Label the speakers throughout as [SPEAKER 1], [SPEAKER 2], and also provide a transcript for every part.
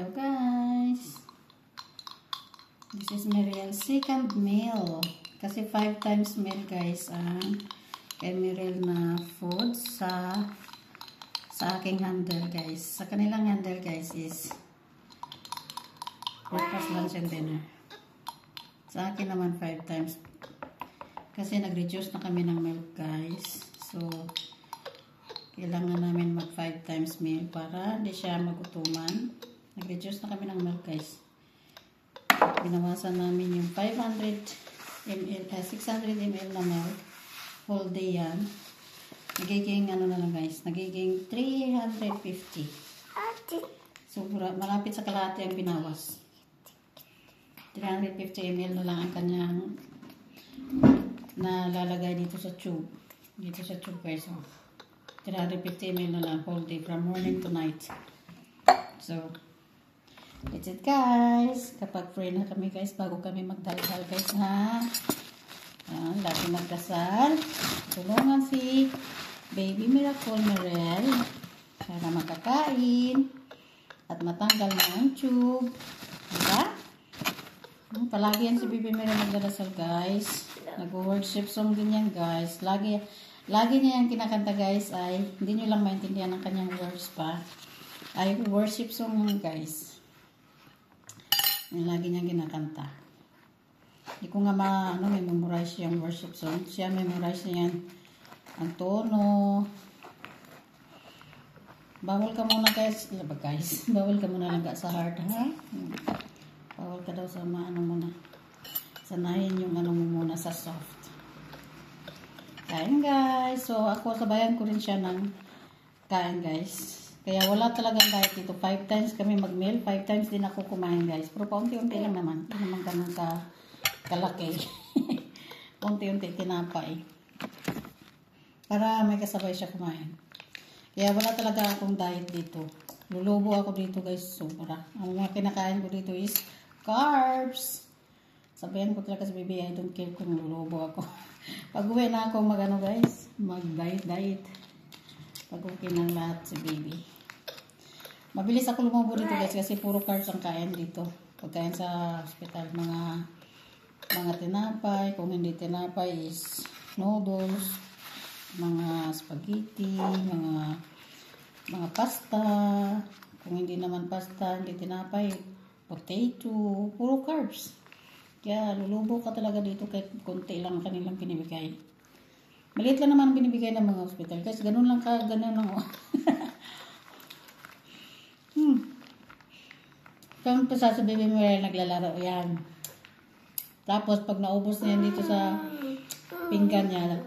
[SPEAKER 1] Hello guys. This is Muriel's second meal. Kasi 5 times meal guys ang kay Muriel na food sa aking handle guys. Sa kanilang handle guys is breakfast, lunch, and dinner. Sa akin naman 5 times. Kasi nag-reduce na kami ng milk guys. So, kailangan namin mag 5 times meal para hindi siya magutuman. Nag-reduce na kami ng milk guys. Binawasan namin yung 500 ml, 600 ml na milk. Whole day yan. Nagiging ano na lang guys, nagiging 350. So, malapit sa kalahati ang binawas. 350 ml na lang ang kanyang nalalagay dito sa tube. Dito sa tube guys. So, 350 ml na lang whole day from morning to night. So, that's it guys. Kapag free na kami guys, bago kami magdaldal guys ha. Lagi magdasal. Tulungan si Baby Miracle Muriel para makakain at matanggal na ang tube. Diba? Palagi yan si Baby Muriel magdadasal guys. Nag-worship song din yan guys. Lagi niya yung kinakanta guys ay hindi nyo lang maintindihan ang kanyang words pa. Ay worship song yan guys. Yung lagi niyang kinakanta. Hindi ko nga memorize yung worship song. Siya memorize niya ang tono. Bawal ka muna guys. Bawal ka muna lang sa hard ha. Bawal ka daw sa muna. Sanayin yung mo muna sa soft. Kain guys. So ako sabayan ko rin siya ng kain guys. Kaya wala talagang diet dito. 5 times kami mag-meal. 5 times din ako kumain guys. Pero paunti-unti lang naman. Hindi naman ganun kalaki. Paunti-unti tinapay. Para may kasabay siya kumain. Kaya wala talaga akong diet dito. Lulubo ako dito guys. Sobra. Ang mga kinakain ko dito is carbs. Sabihan ko talaga sa baby, I don't care kung lulubo ako. Pag uwi na ako guys, mag-diet. Pag okay ng lahat si baby. Mabilis ako lumubo dito guys kasi puro carbs ang kain dito. Pagkain sa hospital, mga tinapay, kung hindi tinapay is noodles, mga spaghetti, mga pasta. Kung hindi naman pasta, hindi tinapay, potato, puro carbs. Kaya lulubo ka talaga dito kahit konti lang kanilang pinibigay. Maliit lang naman binibigay ng mga hospital. Kasi ganun lang. Kung pa sa Baby Muriel naglalaro yan. Tapos pag naubos na yan dito sa pinggan niya,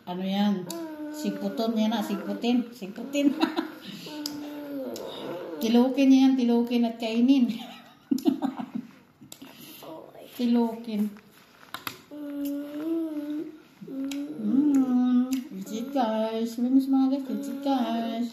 [SPEAKER 1] ano yan? Sigputon niya na. Sigputin. Tilukin niya yan. Tilukin at kainin. Tilukin. It's it guys. Miss mga guys. It's it guys.